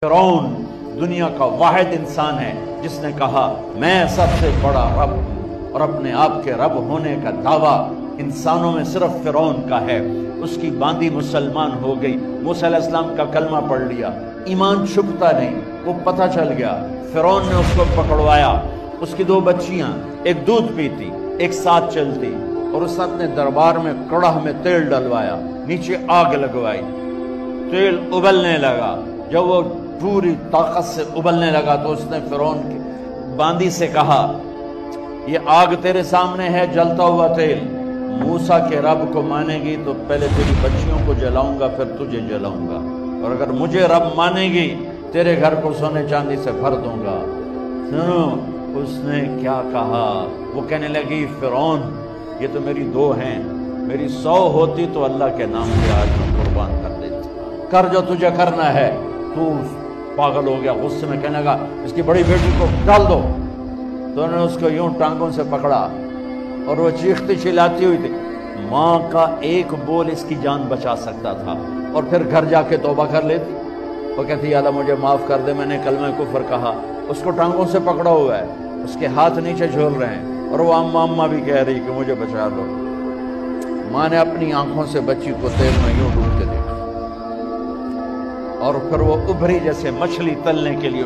فرعون دنیا کا واحد انسان ہے جس نے کہا میں سب سے بڑا رب ہوں، اور اپنے آپ کے رب ہونے کا دعویٰ انسانوں میں صرف فرعون کا ہے۔ اس کی باندی مسلمان ہو گئی، موسیٰ علیہ السلام کا کلمہ پڑھ لیا، ایمان چھپتا نہیں، وہ پتہ چل گیا۔ فرعون نے اس کو پکڑوایا، اس کی دو بچیاں، ایک دودھ پیتی ایک ساتھ چلتی، اور اس اپنے دربار میں کڑاہ میں تیل ڈلوایا، نیچے آگ لگوائی، تیل ابلنے لگا۔ جب وہ پوری طاقت سے ابلنے لگا تو اس نے فرعون کی باندی سے کہا یہ آگ تیرے سامنے ہے، جلتا ہوا تیل، موسیٰ کے رب کو مانے گی تو پہلے تیری بچیوں کو جلاؤں گا، پھر تجھے جلاؤں گا، اور اگر مجھے رب مانے گی تیرے گھر کو سونے چاندی سے بھر دوں گا۔ سنو اس نے کیا کہا، وہ کہنے لگی فرعون یہ تو میری دو ہیں، میری 100 ہوتی تو اللہ کے نام پہ آج میں قربان کر دیتی، کر جو تجھے کرنا ہے۔ تو پاگل ہو گیا، غصے میں کہنے لگا اس کی بڑی بیٹی کو ڈال دو۔ تو انہوں نے اس کو یوں ٹانگوں سے پکڑا اور وہ چیختی چلاتی ہوئی تھی۔ ماں کا ایک بول اس کی جان بچا سکتا تھا، اور پھر گھر جا کے توبہ کر لیتی۔ وہ کہتی یا اللہ مجھے معاف کر دے، میں نے کلمہ کفر کہا۔ اس کو ٹانگوں سے پکڑا ہوا ہے، اس کے ہاتھ نیچے جھول رہے ہیں، اور وہ اماں بھی کہہ رہی کہ مجھے بچا دو۔ ماں نے اپنی آنکھوں سے بچی کو تیل میں یوں ڈوب کے دیکھا، اور پھر وہ ابھری جیسے مچھلی تلنے کے لیے،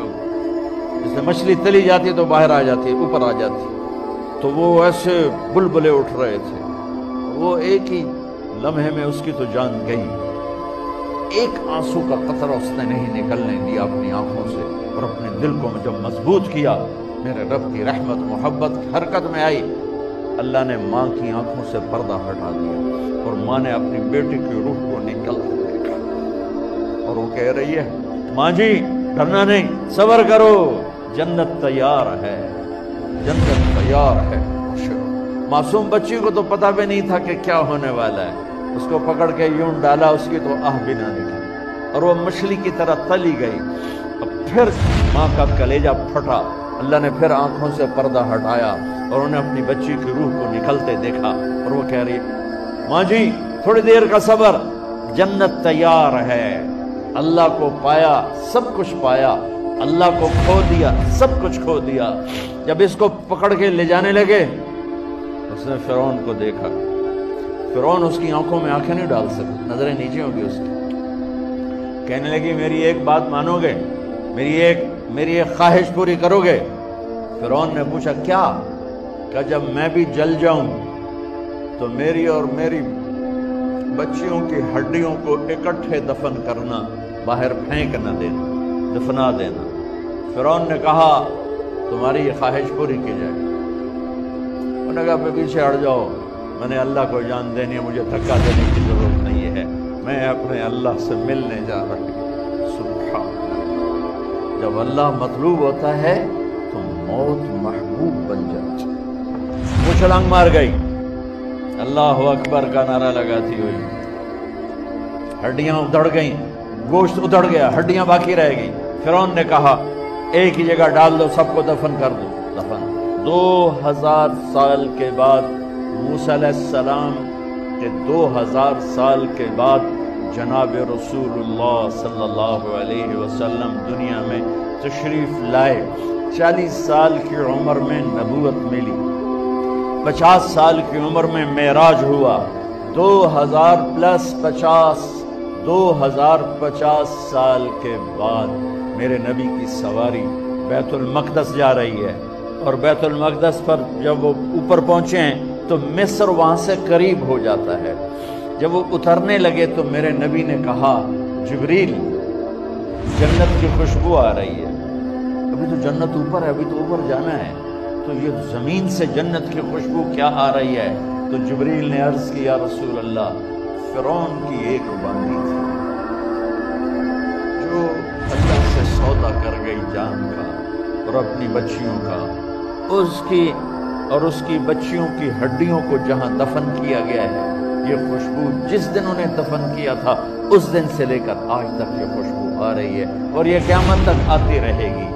جیسے مچھلی تلی جاتی تو باہر آ جاتی، اوپر آ جاتی، تو وہ ایسے بلبلے اٹھ رہے تھے۔ وہ ایک ہی لمحے میں اس کی تو جان گئی، ایک آنسو کا قطرہ اس نے نہیں نکلنے دیا اپنی آنکھوں سے، اور اپنے دل کو جب مضبوط کیا، میرے رب کی رحمت محبت حرکت میں آئی۔ اللہ نے ماں کی آنکھوں سے پردہ ہٹا دیا، اور ماں نے اپنی بیٹی کی روح کو نکلتے دیکھا، اور وہ کہہ رہی ہے ماں جی ڈرنا نہیں، صبر کرو، جنت تیار ہے، جنت تیار ہے۔ معصوم بچی کو تو پتہ بھی نہیں تھا کہ کیا ہونے والا ہے، اس کو پکڑ کے یوں ڈالا، اس کی تو آہ بھی نہ نکلی، اور وہ مچھلی کی طرح تلی گئی۔ اب پھر ماں کا کلیجہ پھٹا، اللہ نے پھر آنکھوں سے پردہ ہٹایا، اور انہیں اپنی بچی کی روح کو نکلتے دیکھا، اور وہ کہہ رہی ہے ماں جی تھوڑی دیر کا صبر، جنت تیار ہے۔ اللہ کو پایا سب کچھ پایا، اللہ کو کھو دیا سب کچھ کھو دیا۔ جب اس کو پکڑ کے لے جانے لگے، اس نے فرعون کو دیکھا، فرعون اس کی آنکھوں میں آنکھیں نہیں ڈال سکتا، نظریں نیچے ہوگی اس کی۔ کہنے لگی میری ایک بات مانو گے، میری ایک خواہش پوری کرو گے؟ فرعون نے پوچھا کیا؟ کہ جب میں بھی جل جاؤں تو میری اور میری بچیوں کی ہڈیوں کو اکٹھے دفن کرنا، باہر پھینک نہ دینا، دفنا دینا۔ فرعون نے کہا تمہاری یہ خواہش پوری کی جائے۔ انہوں نے کہا پیچھے ہٹ جاؤ، میں نے اللہ کو جان دینی ہے، مجھے دھکا دینے کی ضرورت نہیں ہے، میں اپنے اللہ سے ملنے جا رہی ہوں۔ سبحان اللہ، جب اللہ مطلوب ہوتا ہے تو موت محبوب بن جاتی۔ وہ چھلانگ مار گئی، اللہ اکبر کا نعرہ لگاتی ہوئی، ہڈیاں ادھڑ گئیں، گوشت ادھڑ گیا، ہڈیاں باقی رہ گئی۔ فرعون نے کہا ایک ہی جگہ ڈال دو، سب کو دفن کر دو۔ دفن 2000 سال کے بعد، موسیٰ علیہ السلام کے 2000 سال کے بعد جناب رسول اللہ صلی اللہ علیہ وسلم دنیا میں تشریف لائے۔ 40 سال کی عمر میں نبوت ملی، 50 سال کی عمر میں معراج ہوا، 2050 سال کے بعد میرے نبی کی سواری بیت المقدس جا رہی ہے، اور بیت المقدس پر جب وہ اوپر پہنچے ہیں تو مصر وہاں سے قریب ہو جاتا ہے۔ جب وہ اترنے لگے تو میرے نبی نے کہا جبریل جنت کی خوشبو آ رہی ہے، ابھی تو جنت اوپر ہے، ابھی تو اوپر جانا ہے، تو یہ زمین سے جنت کی خوشبو کیا آ رہی ہے؟ تو جبریل نے عرض کی یا رسول اللہ فرعون کی ایک باندی تھی جو اللہ سے سودا کر گئی جان کا اور اپنی بچیوں کا، اس کی بچیوں کی ہڈیوں کو جہاں دفن کیا گیا ہے، یہ خوشبو جس دن انہیں دفن کیا تھا اس دن سے لے کر آج تک یہ خوشبو آ رہی ہے، اور یہ قیامت تک آتی رہے گی۔